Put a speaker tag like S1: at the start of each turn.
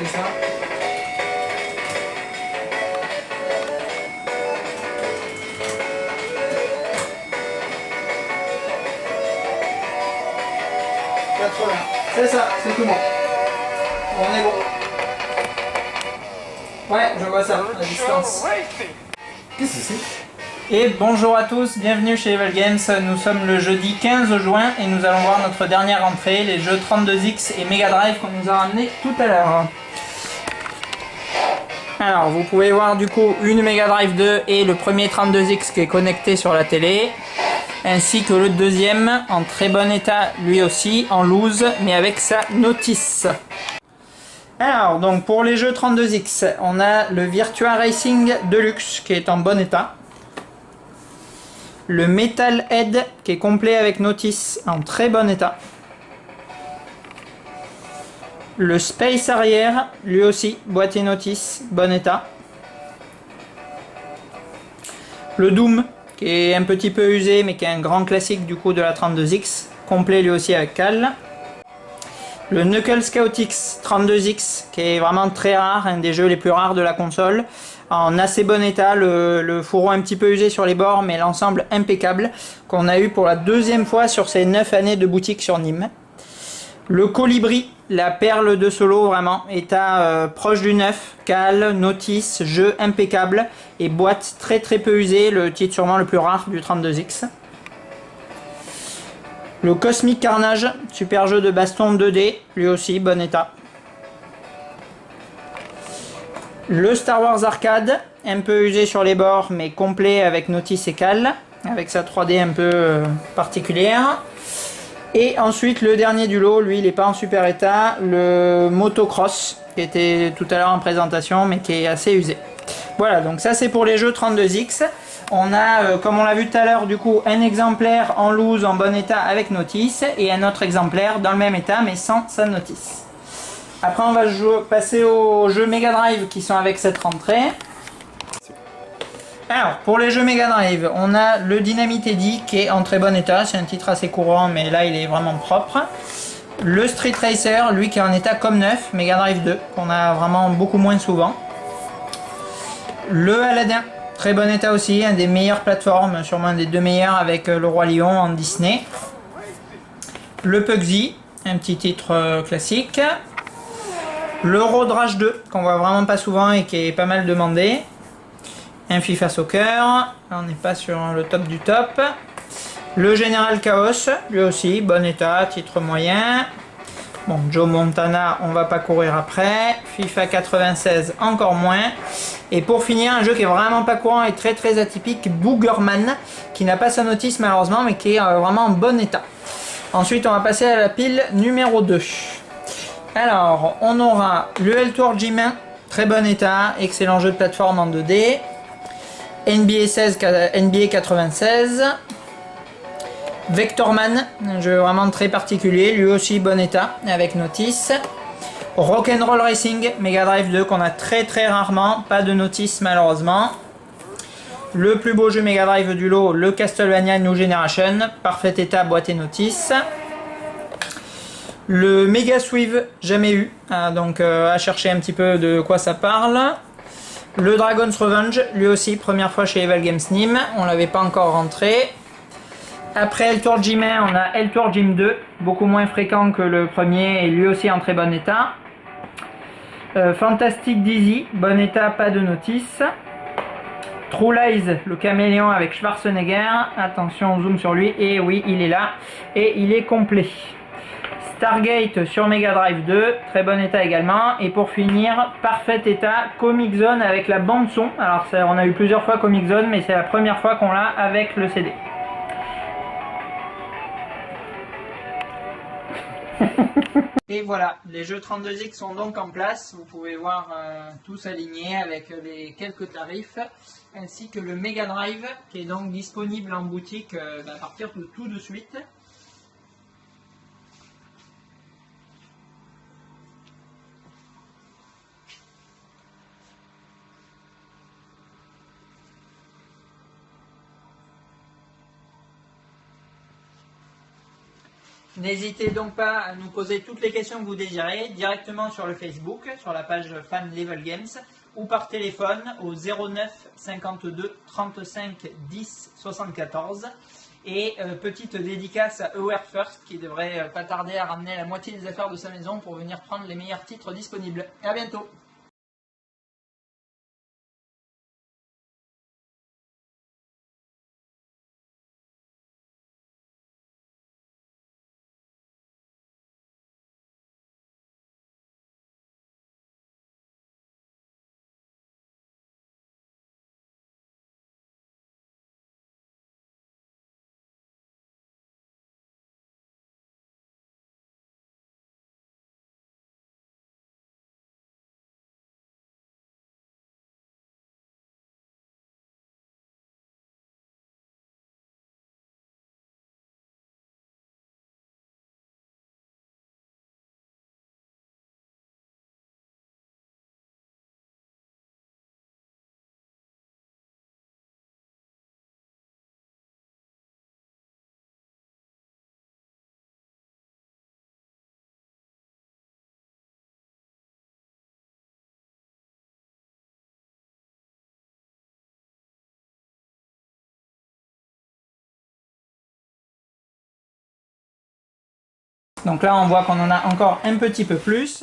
S1: C'est ça. C'est ça, c'est tout bon. On est bon. Ouais, je vois ça, à distance. Qu'est-ce que c'est? Et bonjour à tous, bienvenue chez Evil Games. Nous sommes le jeudi 15 juin et nous allons voir notre dernière entrée, les jeux 32X et Mega Drive qu'on nous a ramenés tout à l'heure. Alors, vous pouvez voir du coup une Mega Drive 2 et le premier 32X qui est connecté sur la télé, ainsi que le deuxième en très bon état, lui aussi en loose, mais avec sa notice. Alors, donc pour les jeux 32X, on a le Virtua Racing Deluxe qui est en bon état. Le Metal Head qui est complet avec notice en très bon état. Le Space Arrière, lui aussi, boîtier notice, bon état. Le Doom, qui est un petit peu usé, mais qui est un grand classique du coup de la 32X, complet lui aussi avec cale. Le Knuckles Chaot X 32X, qui est vraiment très rare, un des jeux les plus rares de la console, en assez bon état, le fourreau un petit peu usé sur les bords, mais l'ensemble impeccable, qu'on a eu pour la deuxième fois sur ces 9 années de boutique sur Nîmes. Le Colibri, la perle de solo vraiment, état proche du neuf, cale, notice, jeu impeccable et boîte très peu usée, le titre sûrement le plus rare du 32X. Le Cosmic Carnage, super jeu de baston 2D, lui aussi bon état. Le Star Wars Arcade, un peu usé sur les bords mais complet avec notice et cale, avec sa 3D un peu particulière. Et ensuite le dernier du lot, lui il n'est pas en super état, le Motocross, qui était tout à l'heure en présentation mais qui est assez usé. Voilà, donc ça c'est pour les jeux 32X. On a, comme on l'a vu tout à l'heure, du coup un exemplaire en loose, en bon état avec notice, et un autre exemplaire dans le même état mais sans sa notice. Après on va passer aux jeux Mega Drive qui sont avec cette rentrée. Alors, pour les jeux Mega Drive, on a le Dynamite Eddy qui est en très bon état, c'est un titre assez courant mais là il est vraiment propre. Le Street Racer, lui qui est en état comme neuf, Mega Drive 2, qu'on a vraiment beaucoup moins souvent. Le Aladdin, très bon état aussi, un des meilleures plateformes, sûrement un des deux meilleurs avec le Roi Lion en Disney. Le Pugsy, un petit titre classique. Le Road Rage 2, qu'on voit vraiment pas souvent et qui est pas mal demandé. Un FIFA Soccer, on n'est pas sur le top du top. Le General Chaos, lui aussi, bon état, titre moyen. Bon, Joe Montana, on va pas courir après. FIFA 96, encore moins. Et pour finir, un jeu qui est vraiment pas courant et très atypique, Boogerman, qui n'a pas sa notice malheureusement, mais qui est vraiment en bon état. Ensuite, on va passer à la pile numéro 2. Alors, on aura le L-Tour G-Man, très bon état, excellent jeu de plateforme en 2D. NBA 96. Vectorman, un jeu vraiment très particulier, lui aussi bon état, avec notice. Rock'n'Roll Racing, Mega Drive 2 qu'on a très rarement, pas de notice malheureusement. Le plus beau jeu Mega Drive du lot, le Castlevania New Generation, parfait état, boîte et notice. Le Mega Swive, jamais eu, donc à chercher un petit peu de quoi ça parle. Le Dragon's Revenge, lui aussi, première fois chez Evil Games Nîmes, on l'avait pas encore rentré. Après L-Tour G-Man, on a L-Tour Gym 2, beaucoup moins fréquent que le premier et lui aussi en très bon état. Fantastic Dizzy, bon état, pas de notice. True Lies, le caméléon avec Schwarzenegger, attention on zoom sur lui, et oui il est là, et il est complet. Stargate sur Mega Drive 2, très bon état également. Et pour finir, parfait état, Comic Zone avec la bande son. Alors ça, on a eu plusieurs fois Comic Zone, mais c'est la première fois qu'on l'a avec le CD. Et voilà, les jeux 32X sont donc en place. Vous pouvez voir tous alignés avec les quelques tarifs, ainsi que le Mega Drive qui est donc disponible en boutique à partir de tout de suite. N'hésitez donc pas à nous poser toutes les questions que vous désirez directement sur le Facebook, sur la page Fan Level Games, ou par téléphone au 09 52 35 10 74. Et petite dédicace à Aware First qui devrait pas tarder à ramener la moitié des affaires de sa maison pour venir prendre les meilleurs titres disponibles. Et à bientôt! Donc là on voit qu'on en a encore un petit peu plus.